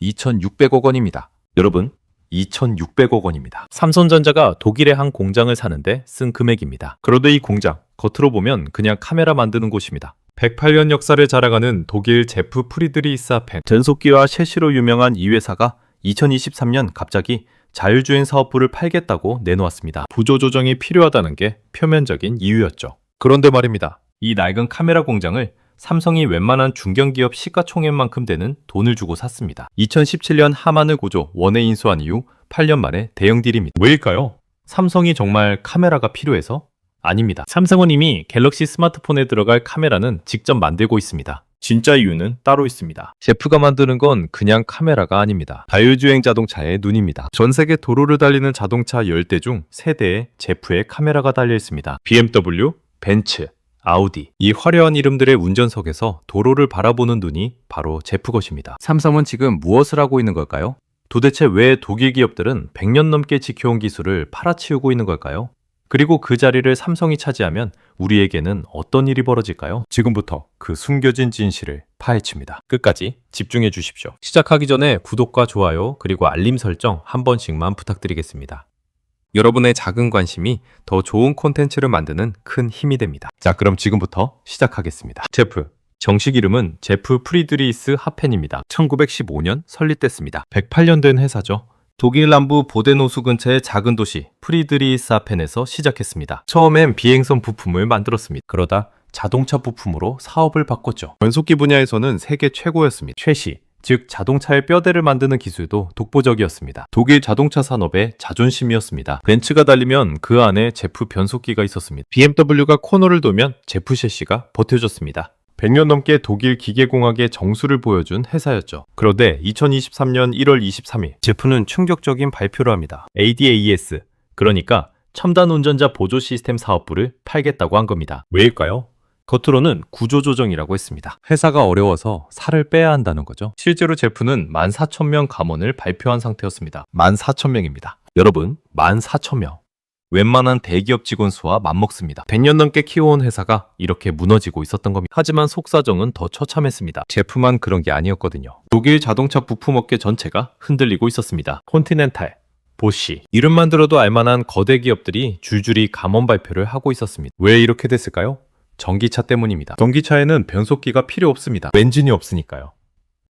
2,600억 원입니다. 여러분, 2,600억 원입니다. 삼성전자가 독일의 한 공장을 사는데 쓴 금액입니다. 그런데 이 공장, 겉으로 보면 그냥 카메라 만드는 곳입니다. 108년 역사를 자랑하는 독일 제프 프리드리히스하펜, 전속기와 셰시로 유명한 이 회사가 2023년 갑자기 자율주행 사업부를 팔겠다고 내놓았습니다. 부조 조정이 필요하다는 게 표면적인 이유였죠. 그런데 말입니다. 이 낡은 카메라 공장을 삼성이 웬만한 중견기업 시가총액만큼 되는 돈을 주고 샀습니다. 2017년 하만을 고조 원에 인수한 이후 8년 만에 대형 딜입니다. 왜일까요? 삼성이 정말 카메라가 필요해서? 아닙니다. 삼성은 이미 갤럭시 스마트폰에 들어갈 카메라는 직접 만들고 있습니다. 진짜 이유는 따로 있습니다. 제프가 만드는 건 그냥 카메라가 아닙니다. 자율주행 자동차의 눈입니다. 전 세계 도로를 달리는 자동차 10대 중 3대에 제프의 카메라가 달려 있습니다. BMW, 벤츠, 아우디. 이 화려한 이름들의 운전석에서 도로를 바라보는 눈이 바로 제프 것입니다. 삼성은 지금 무엇을 하고 있는 걸까요? 도대체 왜 독일 기업들은 100년 넘게 지켜온 기술을 팔아치우고 있는 걸까요? 그리고 그 자리를 삼성이 차지하면 우리에게는 어떤 일이 벌어질까요? 지금부터 그 숨겨진 진실을 파헤칩니다. 끝까지 집중해 주십시오. 시작하기 전에 구독과 좋아요 그리고 알림 설정 한 번씩만 부탁드리겠습니다. 여러분의 작은 관심이 더 좋은 콘텐츠를 만드는 큰 힘이 됩니다. 자, 그럼 지금부터 시작하겠습니다. 제프, 정식 이름은 제프 프리드리히스하펜입니다. 1915년 설립됐습니다. 108년 된 회사죠. 독일 남부 보덴호수 근처의 작은 도시 프리드리히스하펜에서 시작했습니다. 처음엔 비행선 부품을 만들었습니다. 그러다 자동차 부품으로 사업을 바꿨죠. 변속기 분야에서는 세계 최고였습니다. 최씨, 즉 자동차의 뼈대를 만드는 기술도 독보적이었습니다. 독일 자동차 산업의 자존심이었습니다. 벤츠가 달리면 그 안에 제프 변속기가 있었습니다. BMW가 코너를 돌면 제프 셰시가 버텨줬습니다. 100년 넘게 독일 기계공학의 정수를 보여준 회사였죠. 그런데 2023년 1월 23일 제프는 충격적인 발표를 합니다. ADAS, 그러니까 첨단 운전자 보조 시스템 사업부를 팔겠다고 한 겁니다. 왜일까요? 겉으로는 구조조정이라고 했습니다. 회사가 어려워서 살을 빼야 한다는 거죠. 실제로 제프는 14,000명 감원을 발표한 상태였습니다. 14,000명입니다. 여러분, 14,000명. 웬만한 대기업 직원 수와 맞먹습니다. 100년 넘게 키워온 회사가 이렇게 무너지고 있었던 겁니다. 하지만 속사정은 더 처참했습니다. 제프만 그런 게 아니었거든요. 독일 자동차 부품업계 전체가 흔들리고 있었습니다. 콘티넨탈, 보쉬, 이름만 들어도 알만한 거대 기업들이 줄줄이 감원 발표를 하고 있었습니다. 왜 이렇게 됐을까요? 전기차 때문입니다. 전기차에는 변속기가 필요 없습니다. 엔진이 없으니까요.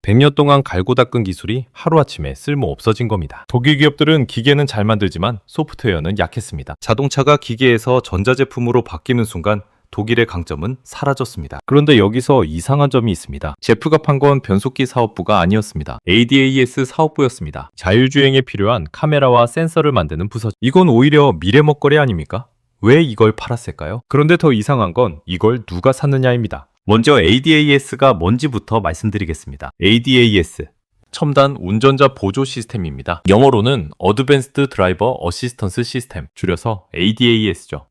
100년 동안 갈고 닦은 기술이 하루아침에 쓸모 없어진 겁니다. 독일 기업들은 기계는 잘 만들지만 소프트웨어는 약했습니다. 자동차가 기계에서 전자제품으로 바뀌는 순간 독일의 강점은 사라졌습니다. 그런데 여기서 이상한 점이 있습니다. 제프가 판 건 변속기 사업부가 아니었습니다. ADAS 사업부였습니다. 자율주행에 필요한 카메라와 센서를 만드는 부서. 이건 오히려 미래 먹거리 아닙니까? 왜 이걸 팔았을까요? 그런데 더 이상한 건 이걸 누가 샀느냐입니다. 먼저 ADAS가 뭔지부터 말씀드리겠습니다. ADAS, 첨단 운전자 보조 시스템입니다. 영어로는 Advanced Driver Assistance System, 줄여서 ADAS죠.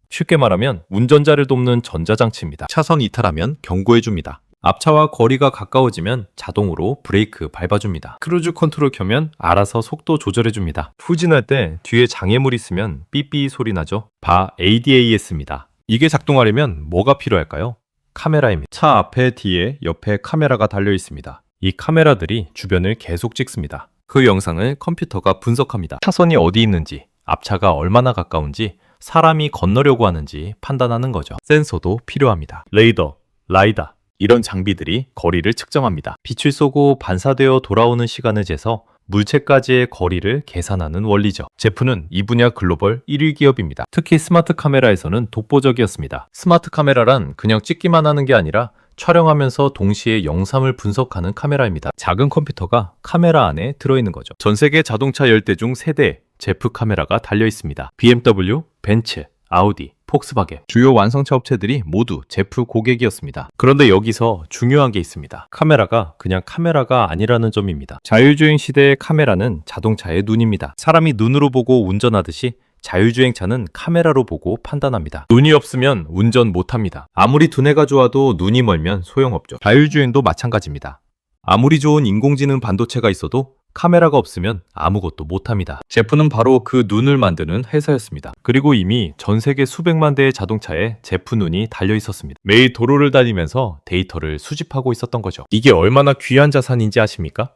쉽게 말하면 운전자를 돕는 전자장치입니다. 차선 이탈하면 경고해줍니다. 앞차와 거리가 가까워지면 자동으로 브레이크 밟아줍니다. 크루즈 컨트롤 켜면 알아서 속도 조절해줍니다. 후진할 때 뒤에 장애물 있으면 삐삐 소리 나죠? 바 ADAS입니다. 이게 작동하려면 뭐가 필요할까요? 카메라입니다. 차 앞에, 뒤에, 옆에 카메라가 달려 있습니다. 이 카메라들이 주변을 계속 찍습니다. 그 영상을 컴퓨터가 분석합니다. 차선이 어디 있는지, 앞차가 얼마나 가까운지, 사람이 건너려고 하는지 판단하는 거죠. 센서도 필요합니다. 레이더, 라이다, 이런 장비들이 거리를 측정합니다. 빛을 쏘고 반사되어 돌아오는 시간을 재서 물체까지의 거리를 계산하는 원리죠. 제프는 이 분야 글로벌 1위 기업입니다. 특히 스마트 카메라에서는 독보적이었습니다. 스마트 카메라란 그냥 찍기만 하는 게 아니라 촬영하면서 동시에 영상을 분석하는 카메라입니다. 작은 컴퓨터가 카메라 안에 들어있는 거죠. 전 세계 자동차 10대 중 3대 제프 카메라가 달려 있습니다. BMW, 벤츠, 아우디, 폭스바겐, 주요 완성차 업체들이 모두 제프 고객이었습니다. 그런데 여기서 중요한 게 있습니다. 카메라가 그냥 카메라가 아니라는 점입니다. 자율주행 시대의 카메라는 자동차의 눈입니다. 사람이 눈으로 보고 운전하듯이 자율주행차는 카메라로 보고 판단합니다. 눈이 없으면 운전 못합니다. 아무리 두뇌가 좋아도 눈이 멀면 소용없죠. 자율주행도 마찬가지입니다. 아무리 좋은 인공지능 반도체가 있어도 카메라가 없으면 아무것도 못합니다. 제프는 바로 그 눈을 만드는 회사였습니다. 그리고 이미 전 세계 수백만 대의 자동차에 제프 눈이 달려 있었습니다. 매일 도로를 다니면서 데이터를 수집하고 있었던 거죠. 이게 얼마나 귀한 자산인지 아십니까?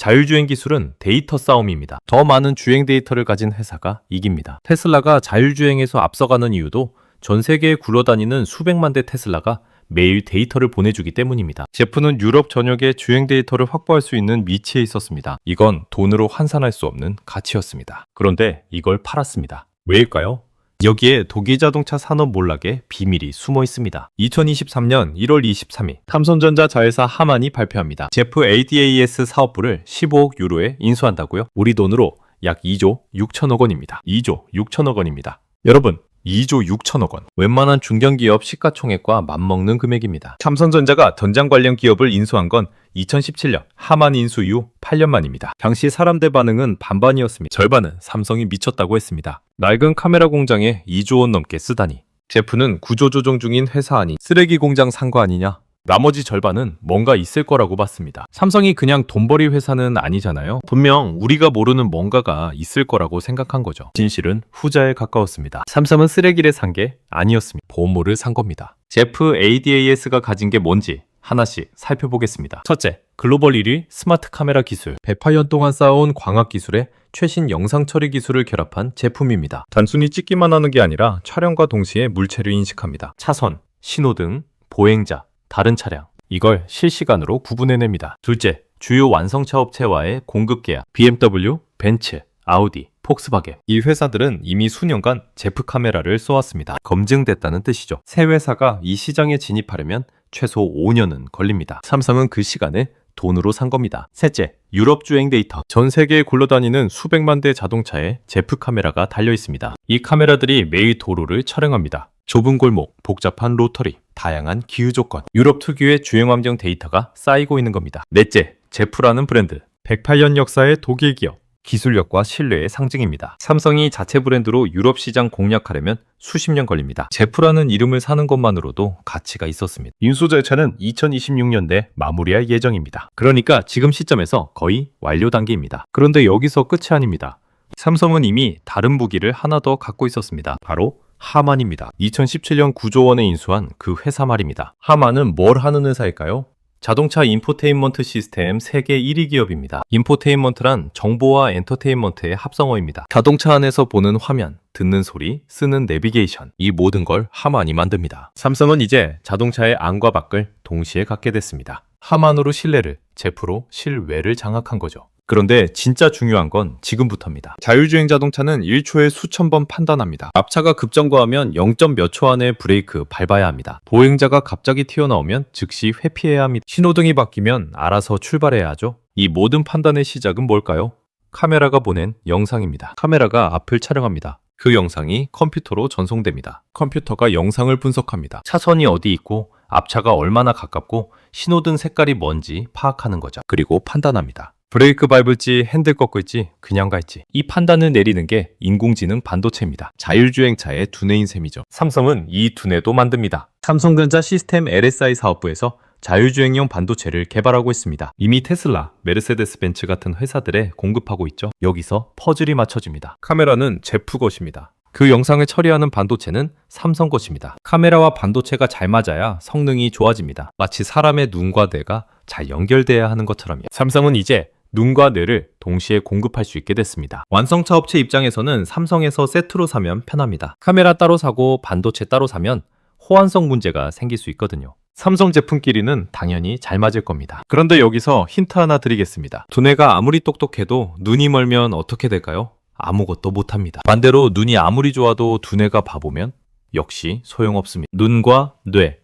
자율주행 기술은 데이터 싸움입니다. 더 많은 주행 데이터를 가진 회사가 이깁니다. 테슬라가 자율주행에서 앞서가는 이유도 전 세계에 굴러다니는 수백만 대 테슬라가 매일 데이터를 보내주기 때문입니다. 제프는 유럽 전역에 주행 데이터를 확보할 수 있는 위치에 있었습니다. 이건 돈으로 환산할 수 없는 가치였습니다. 그런데 이걸 팔았습니다. 왜일까요? 여기에 독일 자동차 산업 몰락의 비밀이 숨어 있습니다. 2023년 1월 23일 삼성전자 자회사 하만이 발표합니다. 제프 ADAS 사업부를 15억 유로에 인수한다고요? 우리 돈으로 약 2조 6천억 원입니다. 2조 6천억 원입니다. 여러분, 2조 6천억 원. 웬만한 중견기업 시가총액과 맞먹는 금액입니다. 삼성전자가 전장 관련 기업을 인수한 건 2017년 하만 인수 이후 8년 만입니다. 당시 사람들 반응은 반반이었습니다. 절반은 삼성이 미쳤다고 했습니다. 낡은 카메라 공장에 2조 원 넘게 쓰다니. 제프는 구조 조정 중인 회사 아니 쓰레기 공장 산 거 아니냐? 나머지 절반은 뭔가 있을 거라고 봤습니다. 삼성이 그냥 돈벌이 회사는 아니잖아요. 분명 우리가 모르는 뭔가가 있을 거라고 생각한 거죠. 진실은 후자에 가까웠습니다. 삼성은 쓰레기를 산 게 아니었습니다. 보물을 산 겁니다. 제프 ADAS가 가진 게 뭔지 하나씩 살펴보겠습니다. 첫째, 글로벌 1위 스마트 카메라 기술. 108년 동안 쌓아온 광학 기술에 최신 영상 처리 기술을 결합한 제품입니다. 단순히 찍기만 하는 게 아니라 촬영과 동시에 물체를 인식합니다. 차선, 신호등, 보행자, 다른 차량, 이걸 실시간으로 구분해냅니다. 둘째, 주요 완성차 업체와의 공급 계약. BMW, 벤츠, 아우디, 폭스바겐. 이 회사들은 이미 수년간 제프 카메라를 써왔습니다. 검증됐다는 뜻이죠. 새 회사가 이 시장에 진입하려면 최소 5년은 걸립니다. 삼성은 그 시간을 돈으로 산 겁니다. 셋째, 유럽 주행 데이터. 전 세계에 굴러다니는 수백만 대 자동차에 제프 카메라가 달려 있습니다. 이 카메라들이 매일 도로를 촬영합니다. 좁은 골목, 복잡한 로터리, 다양한 기후 조건, 유럽 특유의 주행 환경 데이터가 쌓이고 있는 겁니다. 넷째, 제프라는 브랜드. 108년 역사의 독일 기업. 기술력과 신뢰의 상징입니다. 삼성이 자체 브랜드로 유럽 시장 공략하려면 수십 년 걸립니다. 제프라는 이름을 사는 것만으로도 가치가 있었습니다. 인수 절차는 2026년대 마무리할 예정입니다. 그러니까 지금 시점에서 거의 완료 단계입니다. 그런데 여기서 끝이 아닙니다. 삼성은 이미 다른 무기를 하나 더 갖고 있었습니다. 바로 하만입니다. 2017년 9조 원에 인수한 그 회사 말입니다. 하만은 뭘 하는 회사일까요? 자동차 인포테인먼트 시스템 세계 1위 기업입니다. 인포테인먼트란 정보와 엔터테인먼트의 합성어입니다. 자동차 안에서 보는 화면, 듣는 소리, 쓰는 내비게이션, 이 모든 걸 하만이 만듭니다. 삼성은 이제 자동차의 안과 밖을 동시에 갖게 됐습니다. 하만으로 실내를, 제프로 실외를 장악한 거죠. 그런데 진짜 중요한 건 지금부터입니다. 자율주행 자동차는 1초에 수천 번 판단합니다. 앞차가 급정거하면 0점 몇 초 안에 브레이크 밟아야 합니다. 보행자가 갑자기 튀어나오면 즉시 회피해야 합니다. 신호등이 바뀌면 알아서 출발해야 하죠. 이 모든 판단의 시작은 뭘까요? 카메라가 보낸 영상입니다. 카메라가 앞을 촬영합니다. 그 영상이 컴퓨터로 전송됩니다. 컴퓨터가 영상을 분석합니다. 차선이 어디 있고 앞차가 얼마나 가깝고 신호등 색깔이 뭔지 파악하는 거죠. 그리고 판단합니다. 브레이크 밟을지 핸들 꺾을지 그냥 갈지. 이 판단을 내리는 게 인공지능 반도체입니다. 자율주행차의 두뇌인 셈이죠. 삼성은 이 두뇌도 만듭니다. 삼성전자 시스템 LSI 사업부에서 자율주행용 반도체를 개발하고 있습니다. 이미 테슬라, 메르세데스 벤츠 같은 회사들에 공급하고 있죠. 여기서 퍼즐이 맞춰집니다. 카메라는 제프 것입니다. 그 영상을 처리하는 반도체는 삼성 것입니다. 카메라와 반도체가 잘 맞아야 성능이 좋아집니다. 마치 사람의 눈과 뇌가 잘 연결돼야 하는 것처럼요. 삼성은 이제 눈과 뇌를 동시에 공급할 수 있게 됐습니다. 완성차 업체 입장에서는 삼성에서 세트로 사면 편합니다. 카메라 따로 사고 반도체 따로 사면 호환성 문제가 생길 수 있거든요. 삼성 제품끼리는 당연히 잘 맞을 겁니다. 그런데 여기서 힌트 하나 드리겠습니다. 두뇌가 아무리 똑똑해도 눈이 멀면 어떻게 될까요? 아무것도 못합니다. 반대로 눈이 아무리 좋아도 두뇌가 바보면 역시 소용없습니다. 눈과 뇌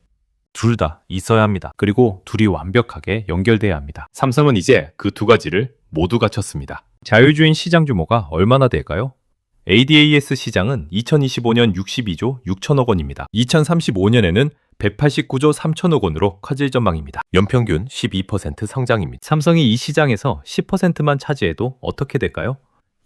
둘 다 있어야 합니다. 그리고 둘이 완벽하게 연결돼야 합니다. 삼성은 이제 그 두 가지를 모두 갖췄습니다. 자율주행 시장 규모가 얼마나 될까요? ADAS 시장은 2025년 62조 6천억 원입니다. 2035년에는 189조 3천억 원으로 커질 전망입니다. 연평균 12% 성장입니다. 삼성이 이 시장에서 10%만 차지해도 어떻게 될까요?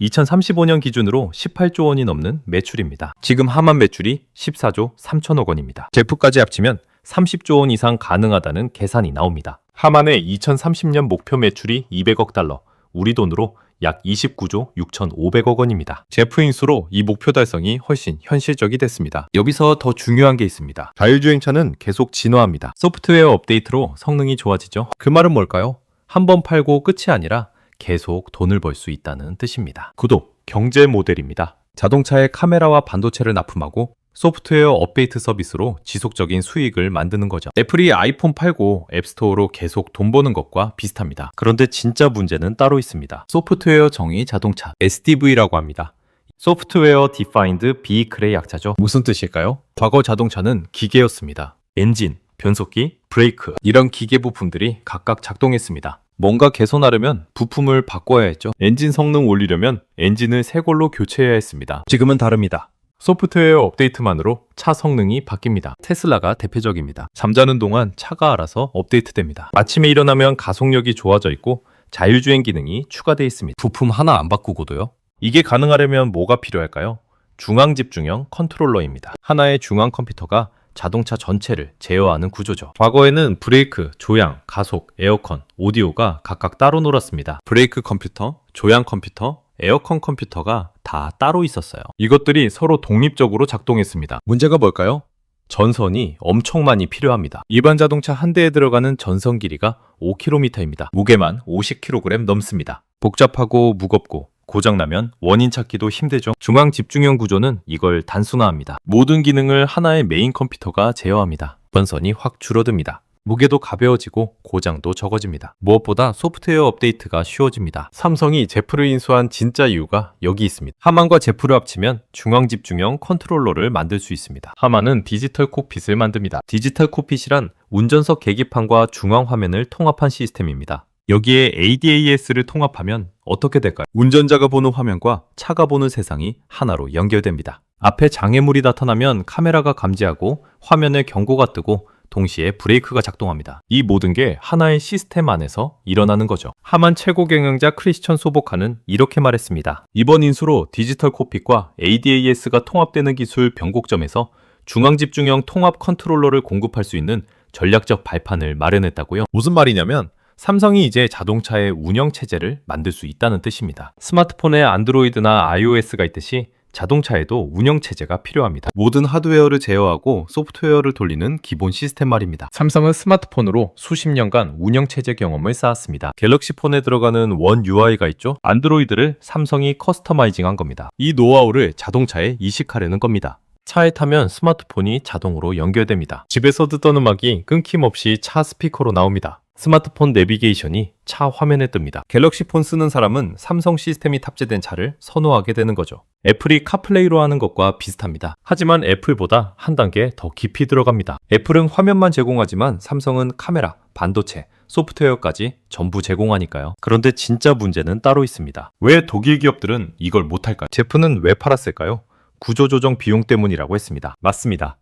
2035년 기준으로 18조 원이 넘는 매출입니다. 지금 하만 매출이 14조 3천억 원입니다. 제프까지 합치면 30조 원 이상 가능하다는 계산이 나옵니다. 하만의 2030년 목표 매출이 200억 달러, 우리 돈으로 약 29조 6,500억 원입니다. 제프 인수로 이 목표 달성이 훨씬 현실적이 됐습니다. 여기서 더 중요한 게 있습니다. 자율주행차는 계속 진화합니다. 소프트웨어 업데이트로 성능이 좋아지죠. 그 말은 뭘까요? 한번 팔고 끝이 아니라 계속 돈을 벌 수 있다는 뜻입니다. 구독, 경제 모델입니다. 자동차에 카메라와 반도체를 납품하고 소프트웨어 업데이트 서비스로 지속적인 수익을 만드는 거죠. 애플이 아이폰 팔고 앱스토어로 계속 돈 버는 것과 비슷합니다. 그런데 진짜 문제는 따로 있습니다. 소프트웨어 정의 자동차, SDV라고 합니다. 소프트웨어 디파인드 비이클의 약자죠. 무슨 뜻일까요? 과거 자동차는 기계였습니다. 엔진, 변속기, 브레이크 이런 기계 부품들이 각각 작동했습니다. 뭔가 개선하려면 부품을 바꿔야 했죠. 엔진 성능 올리려면 엔진을 새 걸로 교체해야 했습니다. 지금은 다릅니다. 소프트웨어 업데이트만으로 차 성능이 바뀝니다. 테슬라가 대표적입니다. 잠자는 동안 차가 알아서 업데이트됩니다. 아침에 일어나면 가속력이 좋아져 있고 자율주행 기능이 추가되어 있습니다. 부품 하나 안 바꾸고도요. 이게 가능하려면 뭐가 필요할까요? 중앙 집중형 컨트롤러입니다. 하나의 중앙 컴퓨터가 자동차 전체를 제어하는 구조죠. 과거에는 브레이크, 조향, 가속, 에어컨, 오디오가 각각 따로 놀았습니다. 브레이크 컴퓨터, 조향 컴퓨터, 에어컨 컴퓨터가 다 따로 있었어요. 이것들이 서로 독립적으로 작동했습니다. 문제가 뭘까요? 전선이 엄청 많이 필요합니다. 일반 자동차 한 대에 들어가는 전선 길이가 5km입니다. 무게만 50kg 넘습니다. 복잡하고 무겁고 고장나면 원인 찾기도 힘들죠. 중앙 집중형 구조는 이걸 단순화합니다. 모든 기능을 하나의 메인 컴퓨터가 제어합니다. 전선이 확 줄어듭니다. 무게도 가벼워지고 고장도 적어집니다. 무엇보다 소프트웨어 업데이트가 쉬워집니다. 삼성이 제프를 인수한 진짜 이유가 여기 있습니다. 하만과 제프를 합치면 중앙 집중형 컨트롤러를 만들 수 있습니다. 하만은 디지털 콕핏을 만듭니다. 디지털 콕핏이란 운전석 계기판과 중앙 화면을 통합한 시스템입니다. 여기에 ADAS를 통합하면 어떻게 될까요? 운전자가 보는 화면과 차가 보는 세상이 하나로 연결됩니다. 앞에 장애물이 나타나면 카메라가 감지하고 화면에 경고가 뜨고 동시에 브레이크가 작동합니다. 이 모든 게 하나의 시스템 안에서 일어나는 거죠. 하만 최고 경영자 크리스천 소보카는 이렇게 말했습니다. 이번 인수로 디지털 콕핏과 ADAS가 통합되는 기술 변곡점에서 중앙 집중형 통합 컨트롤러를 공급할 수 있는 전략적 발판을 마련했다고요. 무슨 말이냐면 삼성이 이제 자동차의 운영 체제를 만들 수 있다는 뜻입니다. 스마트폰에 안드로이드나 iOS가 있듯이 자동차에도 운영 체제가 필요합니다. 모든 하드웨어를 제어하고 소프트웨어를 돌리는 기본 시스템 말입니다. 삼성은 스마트폰으로 수십 년간 운영 체제 경험을 쌓았습니다. 갤럭시 폰에 들어가는 원 UI가 있죠. 안드로이드를 삼성이 커스터마이징한 겁니다. 이 노하우를 자동차에 이식하려는 겁니다. 차에 타면 스마트폰이 자동으로 연결됩니다. 집에서 듣던 음악이 끊김없이 차 스피커로 나옵니다. 스마트폰 내비게이션이 차 화면에 뜹니다. 갤럭시 폰 쓰는 사람은 삼성 시스템이 탑재된 차를 선호하게 되는 거죠. 애플이 카플레이로 하는 것과 비슷합니다. 하지만 애플보다 한 단계 더 깊이 들어갑니다. 애플은 화면만 제공하지만 삼성은 카메라, 반도체, 소프트웨어까지 전부 제공하니까요. 그런데 진짜 문제는 따로 있습니다. 왜 독일 기업들은 이걸 못할까요? 제프는 왜 팔았을까요? 구조조정 비용 때문이라고 했습니다. 맞습니다.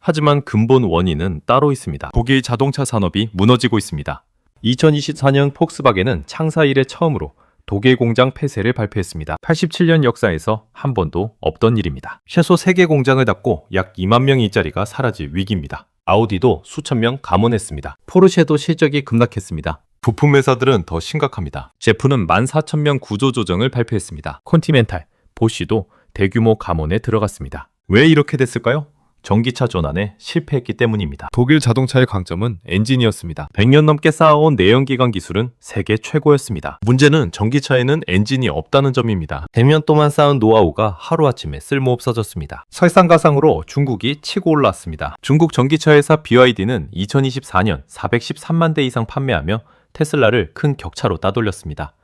하지만 근본 원인은 따로 있습니다. 독일 자동차 산업이 무너지고 있습니다. 2024년 폭스바겐은 창사 이래 처음으로 독일 공장 폐쇄를 발표했습니다. 87년 역사에서 한 번도 없던 일입니다. 최소 3개 공장을 닫고 약 2만 명의 일자리가 사라질 위기입니다. 아우디도 수천 명 감원했습니다. 포르쉐도 실적이 급락했습니다. 부품 회사들은 더 심각합니다. 제프는 14,000명 구조조정을 발표했습니다. 콘티넨탈, 보쉬도 대규모 감원에 들어갔습니다. 왜 이렇게 됐을까요? 전기차 전환에 실패했기 때문입니다. 독일 자동차의 강점은 엔진이었습니다. 100년 넘게 쌓아온 내연기관 기술은 세계 최고였습니다. 문제는 전기차에는 엔진이 없다는 점입니다. 100년 동안 쌓은 노하우가 하루아침에 쓸모없어졌습니다. 설상가상으로 중국이 치고 올랐습니다. 중국 전기차 회사 BYD는 2024년 413만 대 이상 판매하며 테슬라를 큰 격차로 따돌렸습니다.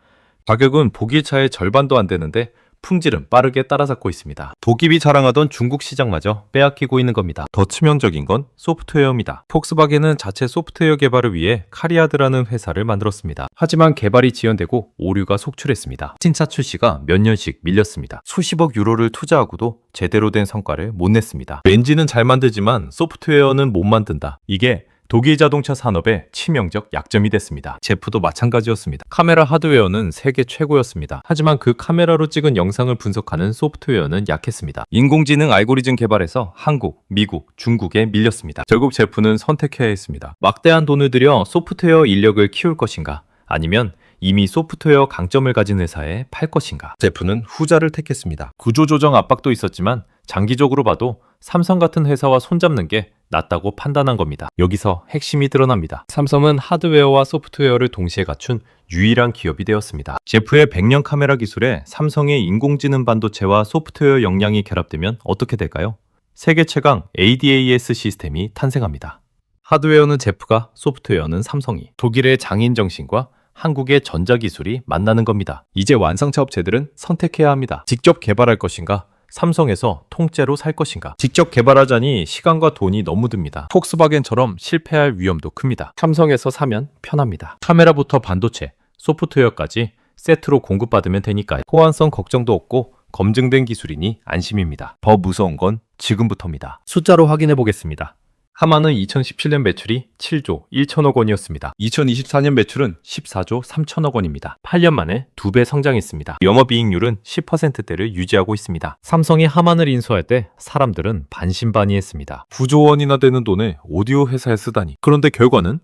가격은 독일차의 절반도 안 되는데 품질은 빠르게 따라잡고 있습니다. 독일이 자랑하던 중국 시장마저 빼앗기고 있는 겁니다. 더 치명적인 건 소프트웨어입니다. 폭스바겐은 자체 소프트웨어 개발을 위해 카리아드라는 회사를 만들었습니다. 하지만 개발이 지연되고 오류가 속출했습니다. 신차 출시가 몇 년씩 밀렸습니다. 수십억 유로를 투자하고도 제대로 된 성과를 못 냈습니다. 엔진은 잘 만들지만 소프트웨어는 못 만든다. 이게 독일 자동차 산업의 치명적 약점이 됐습니다. 제프도 마찬가지였습니다. 카메라 하드웨어는 세계 최고였습니다. 하지만 그 카메라로 찍은 영상을 분석하는 소프트웨어는 약했습니다. 인공지능 알고리즘 개발에서 한국, 미국, 중국에 밀렸습니다. 결국 제프는 선택해야 했습니다. 막대한 돈을 들여 소프트웨어 인력을 키울 것인가, 아니면 이미 소프트웨어 강점을 가진 회사에 팔 것인가. 제프는 후자를 택했습니다. 구조조정 압박도 있었지만 장기적으로 봐도 삼성 같은 회사와 손잡는 게 낮다고 판단한 겁니다. 여기서 핵심이 드러납니다. 삼성은 하드웨어와 소프트웨어를 동시에 갖춘 유일한 기업이 되었습니다. 제프의 100년 카메라 기술에 삼성의 인공지능 반도체와 소프트웨어 역량이 결합되면 어떻게 될까요? 세계 최강 ADAS 시스템이 탄생합니다. 하드웨어는 제프가, 소프트웨어는 삼성이, 독일의 장인 정신과 한국의 전자기술이 만나는 겁니다. 이제 완성차 업체들은 선택해야 합니다. 직접 개발할 것인가? 삼성에서 통째로 살 것인가? 직접 개발하자니 시간과 돈이 너무 듭니다. 폭스바겐처럼 실패할 위험도 큽니다. 삼성에서 사면 편합니다. 카메라부터 반도체, 소프트웨어까지 세트로 공급받으면 되니까요. 호환성 걱정도 없고 검증된 기술이니 안심입니다. 더 무서운 건 지금부터입니다. 숫자로 확인해 보겠습니다. 하만은 2017년 매출이 7조 1천억 원이었습니다. 2024년 매출은 14조 3천억 원입니다. 8년 만에 2배 성장했습니다. 영업이익률은 10%대를 유지하고 있습니다. 삼성이 하만을 인수할 때 사람들은 반신반의했습니다. 9조 원이나 되는 돈을 오디오 회사에 쓰다니. 그런데 결과는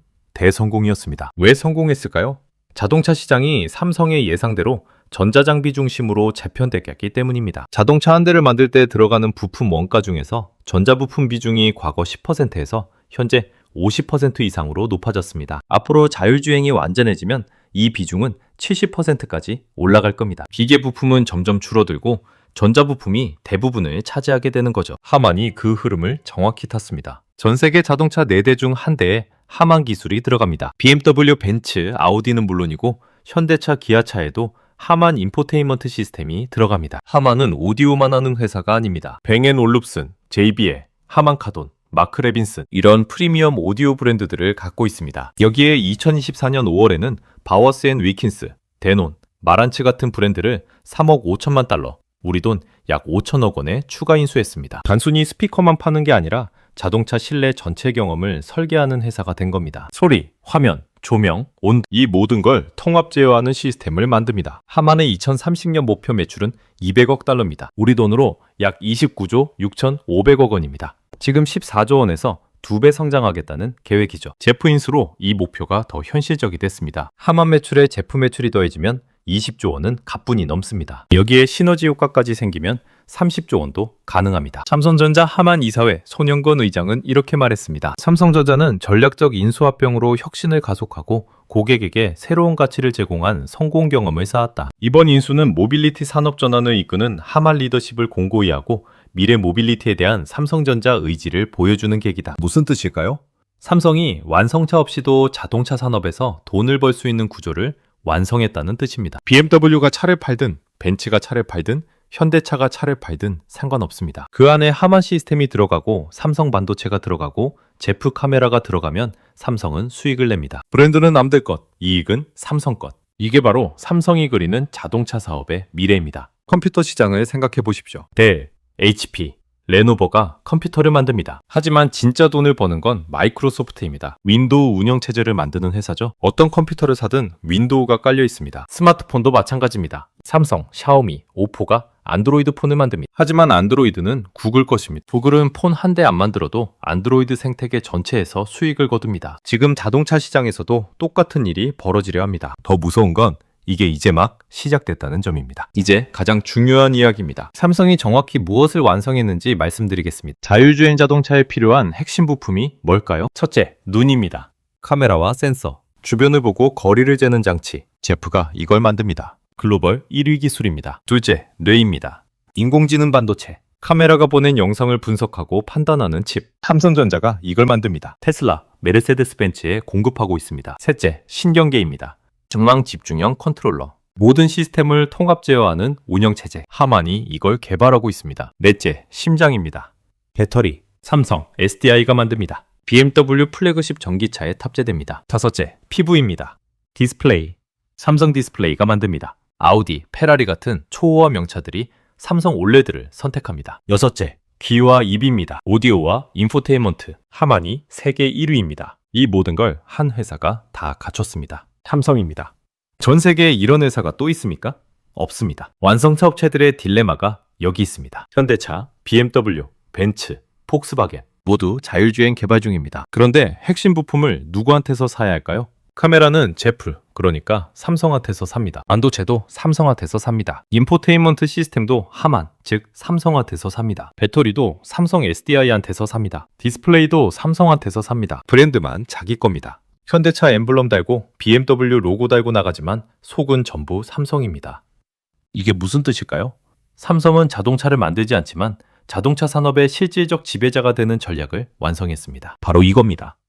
대성공이었습니다. 왜 성공했을까요? 자동차 시장이 삼성의 예상대로 전자장비 중심으로 재편됐기 때문입니다. 자동차 한 대를 만들 때 들어가는 부품 원가 중에서 전자부품 비중이 과거 10%에서 현재 50% 이상으로 높아졌습니다. 앞으로 자율주행이 완전해지면 이 비중은 70%까지 올라갈 겁니다. 기계 부품은 점점 줄어들고 전자부품이 대부분을 차지하게 되는 거죠. 하만이 그 흐름을 정확히 탔습니다. 전 세계 자동차 4대 중 한 대에 하만 기술이 들어갑니다. BMW, 벤츠, 아우디는 물론이고 현대차, 기아차에도 하만 인포테인먼트 시스템이 들어갑니다. 하만은 오디오만 하는 회사가 아닙니다. 뱅앤올룹슨, JBL, 하만카돈, 마크 레빈슨 이런 프리미엄 오디오 브랜드들을 갖고 있습니다. 여기에 2024년 5월에는 바워스 앤 위킨스, 데논, 마란츠 같은 브랜드를 3억 5천만 달러, 우리 돈 약 5천억 원에 추가 인수했습니다. 단순히 스피커만 파는 게 아니라 자동차 실내 전체 경험을 설계하는 회사가 된 겁니다. 소리, 화면, 조명, 온도 이 모든 걸 통합 제어하는 시스템을 만듭니다. 하만의 2030년 목표 매출은 200억 달러입니다. 우리 돈으로 약 29조 6,500억 원입니다. 지금 14조 원에서 2배 성장하겠다는 계획이죠. 제프 인수로 이 목표가 더 현실적이 됐습니다. 하만 매출에 제프 매출이 더해지면 20조 원은 가뿐히 넘습니다. 여기에 시너지 효과까지 생기면 30조 원도 가능합니다. 삼성전자 하만 이사회 손영건 의장은 이렇게 말했습니다. 삼성전자는 전략적 인수합병으로 혁신을 가속하고 고객에게 새로운 가치를 제공한 성공 경험을 쌓았다. 이번 인수는 모빌리티 산업 전환을 이끄는 하만 리더십을 공고히 하고 미래 모빌리티에 대한 삼성전자 의지를 보여주는 계기다. 무슨 뜻일까요? 삼성이 완성차 없이도 자동차 산업에서 돈을 벌 수 있는 구조를 완성했다는 뜻입니다. BMW가 차를 팔든 벤츠가 차를 팔든 현대차가 차를 팔든 상관없습니다. 그 안에 하만 시스템이 들어가고 삼성 반도체가 들어가고 제프 카메라가 들어가면 삼성은 수익을 냅니다. 브랜드는 남들 것, 이익은 삼성 것. 이게 바로 삼성이 그리는 자동차 사업의 미래입니다. 컴퓨터 시장을 생각해 보십시오. 델, HP, 레노버가 컴퓨터를 만듭니다. 하지만 진짜 돈을 버는 건 마이크로소프트입니다. 윈도우 운영체제를 만드는 회사죠. 어떤 컴퓨터를 사든 윈도우가 깔려 있습니다. 스마트폰도 마찬가지입니다. 삼성, 샤오미, 오포가 안드로이드 폰을 만듭니다. 하지만 안드로이드는 구글 것입니다. 구글은 폰 한 대 안 만들어도 안드로이드 생태계 전체에서 수익을 거둡니다. 지금 자동차 시장에서도 똑같은 일이 벌어지려 합니다. 더 무서운 건 이게 이제 막 시작됐다는 점입니다. 이제 가장 중요한 이야기입니다. 삼성이 정확히 무엇을 완성했는지 말씀드리겠습니다. 자율주행 자동차에 필요한 핵심 부품이 뭘까요? 첫째, 눈입니다. 카메라와 센서, 주변을 보고 거리를 재는 장치. 제프가 이걸 만듭니다. 글로벌 1위 기술입니다. 둘째, 뇌입니다. 인공지능 반도체. 카메라가 보낸 영상을 분석하고 판단하는 칩. 삼성전자가 이걸 만듭니다. 테슬라, 메르세데스 벤츠에 공급하고 있습니다. 셋째, 신경계입니다. 중앙 집중형 컨트롤러. 모든 시스템을 통합 제어하는 운영체제. 하만이 이걸 개발하고 있습니다. 넷째, 심장입니다. 배터리. 삼성, SDI가 만듭니다. BMW 플래그십 전기차에 탑재됩니다. 다섯째, 피부입니다. 디스플레이. 삼성 디스플레이가 만듭니다. 아우디, 페라리 같은 초호화 명차들이 삼성 올레드를 선택합니다. 여섯째, 귀와 입입니다. 오디오와 인포테인먼트. 하만이 세계 1위입니다. 이 모든 걸 한 회사가 다 갖췄습니다. 삼성입니다. 전 세계에 이런 회사가 또 있습니까? 없습니다. 완성차 업체들의 딜레마가 여기 있습니다. 현대차, BMW, 벤츠, 폭스바겐 모두 자율주행 개발 중입니다. 그런데 핵심 부품을 누구한테서 사야 할까요? 카메라는 제프, 그러니까 삼성한테서 삽니다. 반도체도 삼성한테서 삽니다. 인포테인먼트 시스템도 하만, 즉 삼성한테서 삽니다. 배터리도 삼성 SDI한테서 삽니다. 디스플레이도 삼성한테서 삽니다. 브랜드만 자기 겁니다. 현대차 엠블럼 달고 BMW 로고 달고 나가지만 속은 전부 삼성입니다. 이게 무슨 뜻일까요? 삼성은 자동차를 만들지 않지만 자동차 산업의 실질적 지배자가 되는 전략을 완성했습니다. 바로 이겁니다.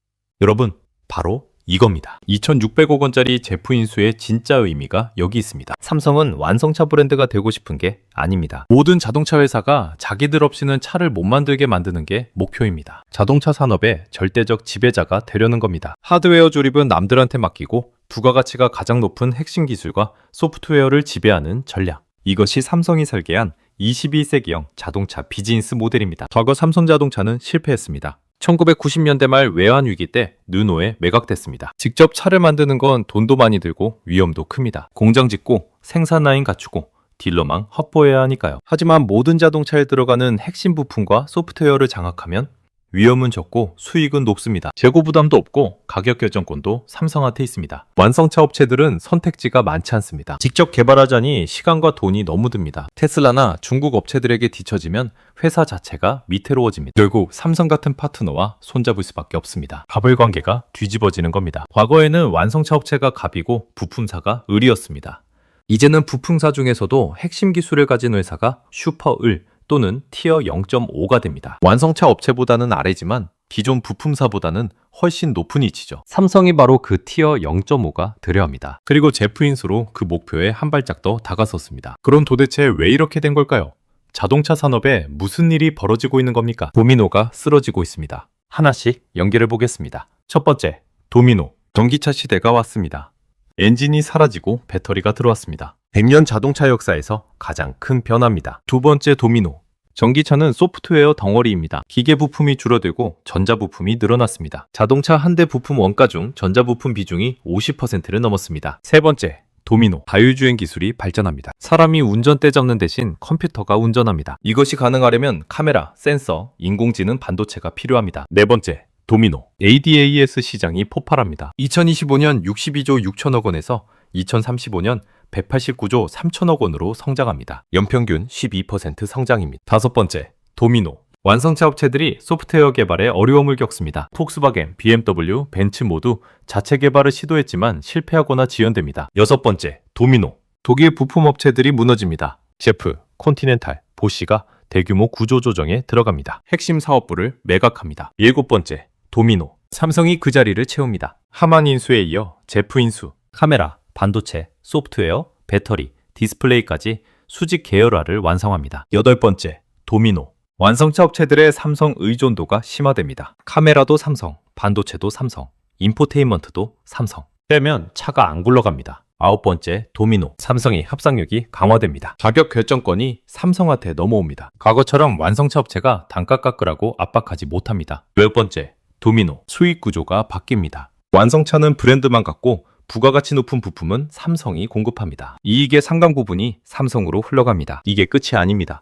여러분, 바로 이겁니다. 2,600억 원짜리 제프 인수의 진짜 의미가 여기 있습니다. 삼성은 완성차 브랜드가 되고 싶은 게 아닙니다. 모든 자동차 회사가 자기들 없이는 차를 못 만들게 만드는 게 목표입니다. 자동차 산업의 절대적 지배자가 되려는 겁니다. 하드웨어 조립은 남들한테 맡기고 부가가치가 가장 높은 핵심 기술과 소프트웨어를 지배하는 전략. 이것이 삼성이 설계한 22세기형 자동차 비즈니스 모델입니다. 과거 삼성자동차는 실패했습니다. 1990년대 말 외환 위기 때 르노에 매각됐습니다. 직접 차를 만드는 건 돈도 많이 들고 위험도 큽니다. 공장 짓고 생산 라인 갖추고 딜러망 확보해야 하니까요. 하지만 모든 자동차에 들어가는 핵심 부품과 소프트웨어를 장악하면 위험은 적고 수익은 높습니다. 재고 부담도 없고 가격 결정권도 삼성한테 있습니다. 완성차 업체들은 선택지가 많지 않습니다. 직접 개발하자니 시간과 돈이 너무 듭니다. 테슬라나 중국 업체들에게 뒤처지면 회사 자체가 위태로워집니다. 결국 삼성 같은 파트너와 손잡을 수밖에 없습니다. 갑을 관계가 뒤집어지는 겁니다. 과거에는 완성차 업체가 갑이고 부품사가 을이었습니다. 이제는 부품사 중에서도 핵심 기술을 가진 회사가 슈퍼을 또는 티어 0.5가 됩니다. 완성차 업체보다는 아래지만 기존 부품사보다는 훨씬 높은 위치죠. 삼성이 바로 그 티어 0.5가 되려 합니다. 그리고 제프 인수로 그 목표에 한 발짝 더 다가섰습니다. 그럼 도대체 왜 이렇게 된 걸까요? 자동차 산업에 무슨 일이 벌어지고 있는 겁니까? 도미노가 쓰러지고 있습니다. 하나씩 연결해 보겠습니다. 첫 번째, 도미노. 전기차 시대가 왔습니다. 엔진이 사라지고 배터리가 들어왔습니다. 100년 자동차 역사에서 가장 큰 변화입니다. 두 번째 도미노. 전기차는 소프트웨어 덩어리입니다. 기계 부품이 줄어들고 전자 부품이 늘어났습니다. 자동차 한 대 부품 원가 중 전자 부품 비중이 50%를 넘었습니다. 세 번째, 도미노. 자율주행 기술이 발전합니다. 사람이 운전대 잡는 대신 컴퓨터가 운전합니다. 이것이 가능하려면 카메라, 센서, 인공지능 반도체가 필요합니다. 네 번째, 도미노. ADAS 시장이 폭발합니다. 2025년 62조 6천억 원에서 2035년 189조 3천억 원으로 성장합니다. 연평균 12% 성장입니다. 다섯 번째, 도미노. 완성차 업체들이 소프트웨어 개발에 어려움을 겪습니다. 폭스바겐, BMW, 벤츠 모두 자체 개발을 시도했지만 실패하거나 지연됩니다. 여섯 번째, 도미노. 독일 부품 업체들이 무너집니다. 제프, 콘티넨탈, 보쉬가 대규모 구조 조정에 들어갑니다. 핵심 사업부를 매각합니다. 일곱 번째, 도미노. 삼성이 그 자리를 채웁니다. 하만 인수에 이어 제프 인수. 카메라, 반도체, 소프트웨어, 배터리, 디스플레이까지 수직 계열화를 완성합니다. 여덟 번째, 도미노. 완성차 업체들의 삼성 의존도가 심화됩니다. 카메라도 삼성, 반도체도 삼성, 인포테인먼트도 삼성. 빼면 차가 안 굴러갑니다. 아홉 번째, 도미노. 삼성의 합상력이 강화됩니다. 가격 결정권이 삼성한테 넘어옵니다. 과거처럼 완성차 업체가 단가 깎으라고 압박하지 못합니다. 열 번째, 도미노. 수익 구조가 바뀝니다. 완성차는 브랜드만 갖고 부가가치 높은 부품은 삼성이 공급합니다. 이익의 상당 부분이 삼성으로 흘러갑니다. 이게 끝이 아닙니다.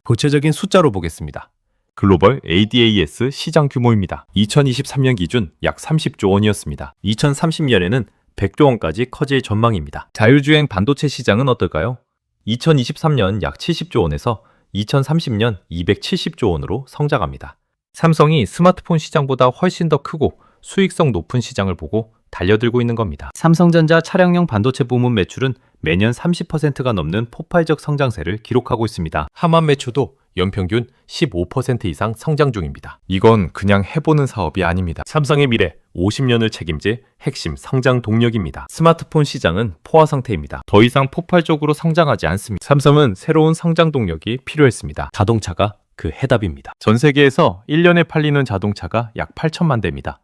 구체적인 숫자로 보겠습니다. 글로벌 ADAS 시장 규모입니다. 2023년 기준 약 30조 원이었습니다. 2030년에는 100조 원까지 커질 전망입니다. 자율주행 반도체 시장은 어떨까요? 2023년 약 70조 원에서 2030년 270조 원으로 성장합니다. 삼성이 스마트폰 시장보다 훨씬 더 크고 수익성 높은 시장을 보고 달려들고 있는 겁니다. 삼성전자 차량용 반도체 부문 매출은 매년 30%가 넘는 폭발적 성장세를 기록하고 있습니다. 하만 매출도 연평균 15% 이상 성장 중입니다. 이건 그냥 해보는 사업이 아닙니다. 삼성의 미래 50년을 책임질 핵심 성장 동력입니다. 스마트폰 시장은 포화 상태입니다. 더 이상 폭발적으로 성장하지 않습니다. 삼성은 새로운 성장 동력이 필요했습니다. 자동차가 그 해답입니다. 전 세계에서 1년에 팔리는 자동차가 약 8천만 대입니다.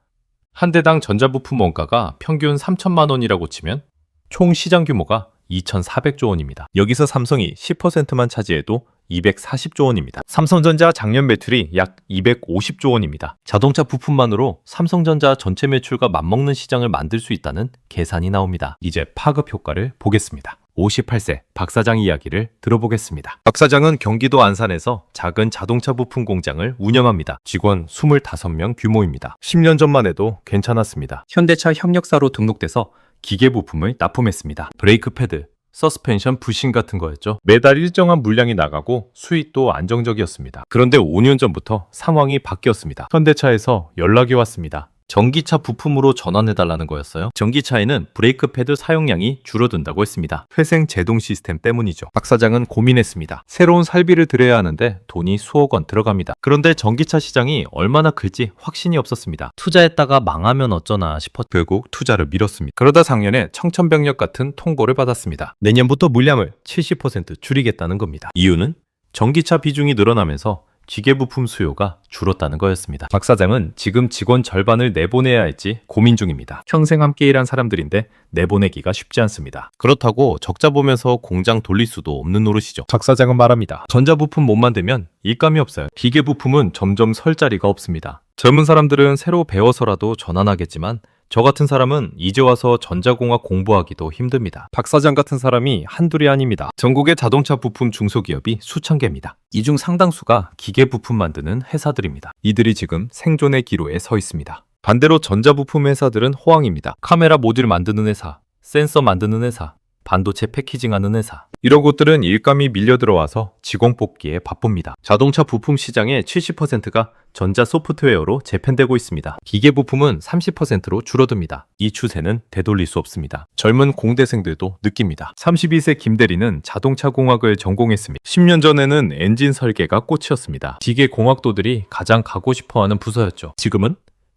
한 대당 전자부품 원가가 평균 3천만 원이라고 치면 총 시장 규모가 2,400조 원입니다. 여기서 삼성이 10%만 차지해도 240조 원입니다. 삼성전자 작년 매출이 약 250조 원입니다. 자동차 부품만으로 삼성전자 전체 매출과 맞먹는 시장을 만들 수 있다는 계산이 나옵니다. 이제 파급 효과를 보겠습니다. 58세 박 사장 이야기를 들어보겠습니다. 박 사장은 경기도 안산에서 작은 자동차 부품 공장을 운영합니다. 직원 25명 규모입니다. 10년 전만 해도 괜찮았습니다. 현대차 협력사로 등록돼서 기계 부품을 납품했습니다. 브레이크 패드, 서스펜션 부싱 같은 거였죠. 매달 일정한 물량이 나가고 수익도 안정적이었습니다. 그런데 5년 전부터 상황이 바뀌었습니다. 현대차에서 연락이 왔습니다. 전기차 부품으로 전환해달라는 거였어요. 전기차에는 브레이크 패드 사용량이 줄어든다고 했습니다. 회생 제동 시스템 때문이죠. 박 사장은 고민했습니다. 새로운 설비를 들여야 하는데 돈이 수억 원 들어갑니다. 그런데 전기차 시장이 얼마나 클지 확신이 없었습니다. 투자했다가 망하면 어쩌나 싶어 결국 투자를 미뤘습니다. 그러다 작년에 청천벽력 같은 통보를 받았습니다. 내년부터 물량을 70% 줄이겠다는 겁니다. 이유는 전기차 비중이 늘어나면서 기계부품 수요가 줄었다는 거였습니다. 박 사장은 지금 직원 절반을 내보내야 할지 고민 중입니다. 평생 함께 일한 사람들인데 내보내기가 쉽지 않습니다. 그렇다고 적자 보면서 공장 돌릴 수도 없는 노릇이죠. 박 사장은 말합니다. 전자부품 못 만들면 일감이 없어요. 기계부품은 점점 설 자리가 없습니다. 젊은 사람들은 새로 배워서라도 전환하겠지만 저 같은 사람은 이제 와서 전자공학 공부하기도 힘듭니다. 박 사장 같은 사람이 한둘이 아닙니다. 전국의 자동차 부품 중소기업이 수천 개입니다. 이 중 상당수가 기계 부품 만드는 회사들입니다. 이들이 지금 생존의 기로에 서 있습니다. 반대로 전자부품 회사들은 호황입니다. 카메라 모듈 만드는 회사, 센서 만드는 회사, 반도체 패키징하는 회사. 이런 곳들은 일감이 밀려 들어와서 직원 뽑기에 바쁩니다. 자동차 부품 시장의 70%가 전자 소프트웨어로 재편되고 있습니다. 기계 부품은 30%로 줄어듭니다. 이 추세는 되돌릴 수 없습니다. 젊은 공대생들도 느낍니다. 32세 김대리는 자동차 공학을 전공했습니다. 10년 전에는 엔진 설계가 꽃이었습니다. 기계 공학도들이 가장 가고 싶어하는 부서였죠. 지금은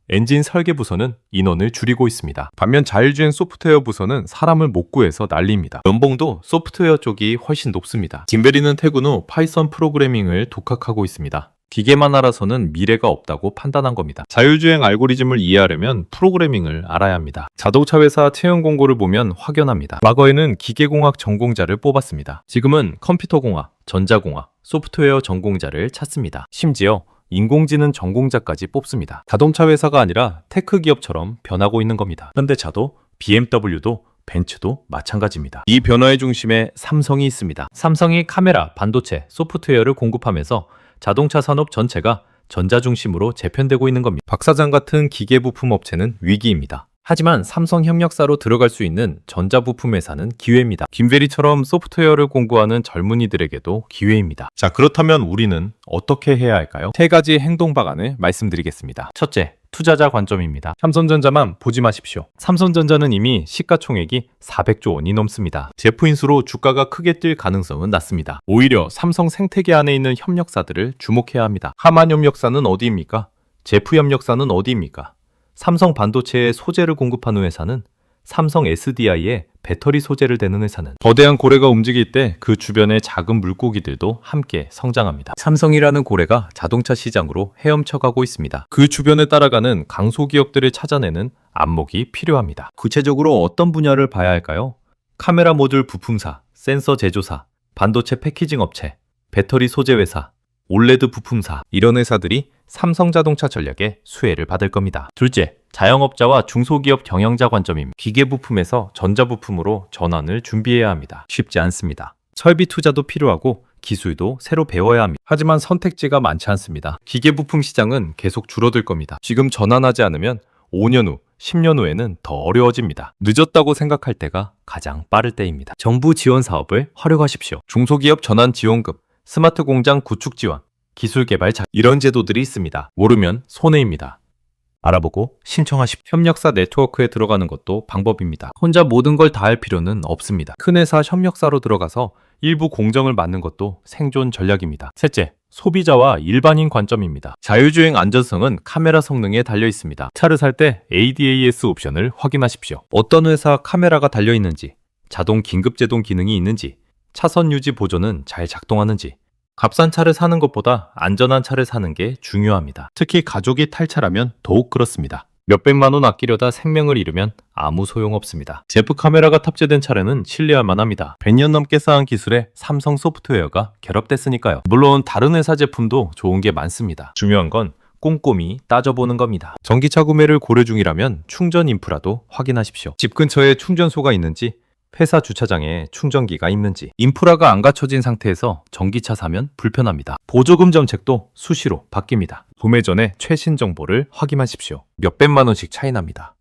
엔진 설계 부서는 인원을 줄이고 있습니다. 반면 자율주행 소프트웨어 부서는 사람을 못 구해서 난리입니다. 연봉도 소프트웨어 쪽이 훨씬 높습니다. 김대리는 퇴근 후 파이썬 프로그래밍을 독학하고 있습니다. 기계만 알아서는 미래가 없다고 판단한 겁니다. 자율주행 알고리즘을 이해하려면 프로그래밍을 알아야 합니다. 자동차 회사 채용 공고를 보면 확연합니다. 과거에는 기계공학 전공자를 뽑았습니다. 지금은 컴퓨터공학, 전자공학, 소프트웨어 전공자를 찾습니다. 심지어 인공지능 전공자까지 뽑습니다. 자동차 회사가 아니라 테크 기업처럼 변하고 있는 겁니다. 현대차도 BMW도 벤츠도 마찬가지입니다. 이 변화의 중심에 삼성이 있습니다. 삼성이 카메라, 반도체, 소프트웨어를 공급하면서 자동차 산업 전체가 전자 중심으로 재편되고 있는 겁니다. 박 사장 같은 기계 부품 업체는 위기입니다. 하지만 삼성 협력사로 들어갈 수 있는 전자부품 회사는 기회입니다. 김대리처럼 소프트웨어를 공부하는 젊은이들에게도 기회입니다. 자, 그렇다면 우리는 어떻게 해야 할까요? 세 가지 행동 방안을 말씀드리겠습니다. 첫째, 투자자 관점입니다. 삼성전자만 보지 마십시오. 삼성전자는 이미 시가총액이 400조 원이 넘습니다. 제프 인수로 주가가 크게 뛸 가능성은 낮습니다. 오히려 삼성 생태계 안에 있는 협력사들을 주목해야 합니다. 하만 협력사는 어디입니까? 제프 협력사는 어디입니까? 삼성 반도체에 소재를 공급하는 회사는 삼성 SDI에 배터리 소재를 대는 회사는 거대한 고래가 움직일 때 그 주변의 작은 물고기들도 함께 성장합니다. 삼성이라는 고래가 자동차 시장으로 헤엄쳐가고 있습니다. 그 주변에 따라가는 강소기업들을 찾아내는 안목이 필요합니다. 구체적으로 어떤 분야를 봐야 할까요? 카메라 모듈 부품사, 센서 제조사, 반도체 패키징 업체, 배터리 소재 회사, 올레드 부품사, 이런 회사들이 삼성자동차 전략에 수혜를 받을 겁니다. 둘째, 자영업자와 중소기업 경영자 관점입니다. 기계부품에서 전자부품으로 전환을 준비해야 합니다. 쉽지 않습니다. 설비 투자도 필요하고 기술도 새로 배워야 합니다. 하지만 선택지가 많지 않습니다. 기계부품 시장은 계속 줄어들 겁니다. 지금 전환하지 않으면 5년 후, 10년 후에는 더 어려워집니다. 늦었다고 생각할 때가 가장 빠를 때입니다. 정부 지원 사업을 활용하십시오. 중소기업 전환 지원금, 스마트 공장 구축 지원, 기술 개발 이런 제도들이 있습니다. 모르면 손해입니다. 알아보고 신청하십시오. 협력사 네트워크에 들어가는 것도 방법입니다. 혼자 모든 걸 다 할 필요는 없습니다. 큰 회사 협력사로 들어가서 일부 공정을 맡는 것도 생존 전략입니다. 셋째, 소비자와 일반인 관점입니다. 자율주행 안전성은 카메라 성능에 달려 있습니다. 차를 살 때 ADAS 옵션을 확인하십시오. 어떤 회사 카메라가 달려 있는지, 자동 긴급 제동 기능이 있는지, 차선 유지 보조는 잘 작동하는지, 값싼 차를 사는 것보다 안전한 차를 사는 게 중요합니다. 특히 가족이 탈 차라면 더욱 그렇습니다. 몇백만 원 아끼려다 생명을 잃으면 아무 소용없습니다. 제프 카메라가 탑재된 차량은 신뢰할 만합니다. 100년 넘게 쌓은 기술에 삼성 소프트웨어가 결합됐으니까요. 물론 다른 회사 제품도 좋은 게 많습니다. 중요한 건 꼼꼼히 따져보는 겁니다. 전기차 구매를 고려 중이라면 충전 인프라도 확인하십시오. 집 근처에 충전소가 있는지, 회사 주차장에 충전기가 있는지, 인프라가 안 갖춰진 상태에서 전기차 사면 불편합니다. 보조금 정책도 수시로 바뀝니다. 구매 전에 최신 정보를 확인하십시오. 몇백만 원씩 차이 납니다.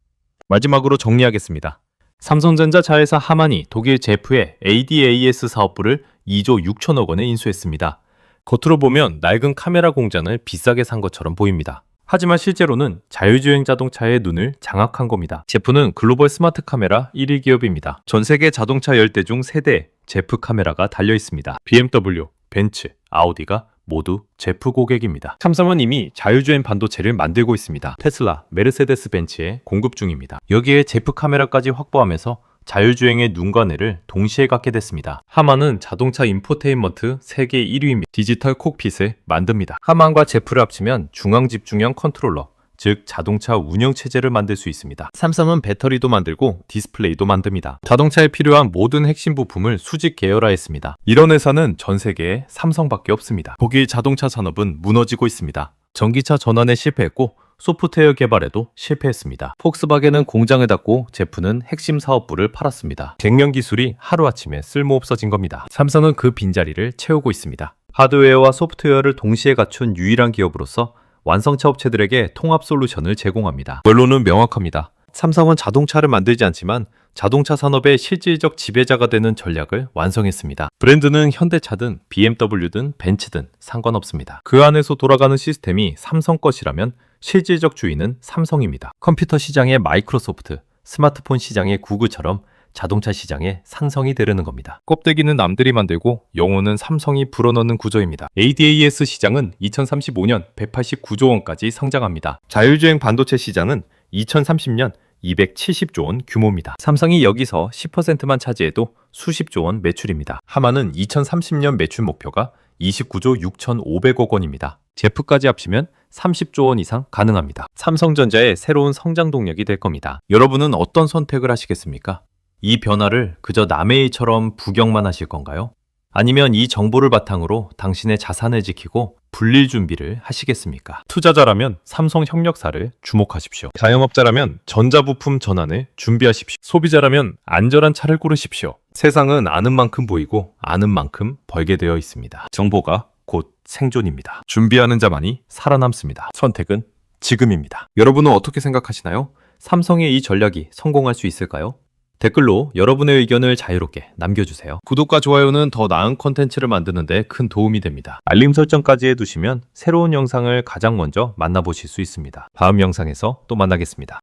마지막으로 정리하겠습니다. 삼성전자 자회사 하만이 독일 제프의 ADAS 사업부를 2조 6천억 원에 인수했습니다. 겉으로 보면 낡은 카메라 공장을 비싸게 산 것처럼 보입니다. 하지만 실제로는 자율주행 자동차의 눈을 장악한 겁니다. 제프는 글로벌 스마트 카메라 1위 기업입니다. 전 세계 자동차 10대 중 3대 제프 카메라가 달려 있습니다. BMW, 벤츠, 아우디가 모두 제프 고객입니다. 삼성은 이미 자율주행 반도체를 만들고 있습니다. 테슬라, 메르세데스 벤츠에 공급 중입니다. 여기에 제프 카메라까지 확보하면서 자율주행의 눈과 뇌를 동시에 갖게 됐습니다. 하만은 자동차 인포테인먼트 세계 1위입니다. 디지털 콕핏을 만듭니다. 하만과 제프를 합치면 중앙 집중형 컨트롤러, 즉 자동차 운영 체제를 만들 수 있습니다. 삼성은 배터리도 만들고 디스플레이도 만듭니다. 자동차에 필요한 모든 핵심 부품을 수직 계열화했습니다. 이런 회사는 전 세계에 삼성밖에 없습니다. 독일 자동차 산업은 무너지고 있습니다. 전기차 전환에 실패했고 소프트웨어 개발에도 실패했습니다. 폭스바겐은 공장을 닫고 제프는 핵심 사업부를 팔았습니다. 갱년 기술이 하루아침에 쓸모없어진 겁니다. 삼성은 그 빈자리를 채우고 있습니다. 하드웨어와 소프트웨어를 동시에 갖춘 유일한 기업으로서 완성차 업체들에게 통합 솔루션을 제공합니다. 결론은 명확합니다. 삼성은 자동차를 만들지 않지만 자동차 산업의 실질적 지배자가 되는 전략을 완성했습니다. 브랜드는 현대차든 BMW든 벤츠든 상관없습니다. 그 안에서 돌아가는 시스템이 삼성 것이라면 실질적 주인은 삼성입니다. 컴퓨터 시장의 마이크로소프트, 스마트폰 시장의 구글처럼 자동차 시장에 산성이 되려는 겁니다. 껍데기는 남들이 만들고 영혼은 삼성이 불어넣는 구조입니다. ADAS 시장은 2035년 189조 원까지 성장합니다. 자율주행 반도체 시장은 2030년 270조 원 규모입니다. 삼성이 여기서 10%만 차지해도 수십조 원 매출입니다. 하만은 2030년 매출 목표가 29조 6,500억 원입니다. 제프까지 합치면 30조 원 이상 가능합니다. 삼성전자의 새로운 성장 동력이 될 겁니다. 여러분은 어떤 선택을 하시겠습니까? 이 변화를 그저 남의 일처럼 부경만 하실 건가요? 아니면 이 정보를 바탕으로 당신의 자산을 지키고 불릴 준비를 하시겠습니까? 투자자라면 삼성 협력사를 주목하십시오. 자영업자라면 전자부품 전환을 준비하십시오. 소비자라면 안전한 차를 고르십시오. 세상은 아는 만큼 보이고 아는 만큼 벌게 되어 있습니다. 정보가 곧 생존입니다. 준비하는 자만이 살아남습니다. 선택은 지금입니다. 여러분은 어떻게 생각하시나요? 삼성의 이 전략이 성공할 수 있을까요? 댓글로 여러분의 의견을 자유롭게 남겨주세요. 구독과 좋아요는 더 나은 콘텐츠를 만드는 데 큰 도움이 됩니다. 알림 설정까지 해두시면 새로운 영상을 가장 먼저 만나보실 수 있습니다. 다음 영상에서 또 만나겠습니다.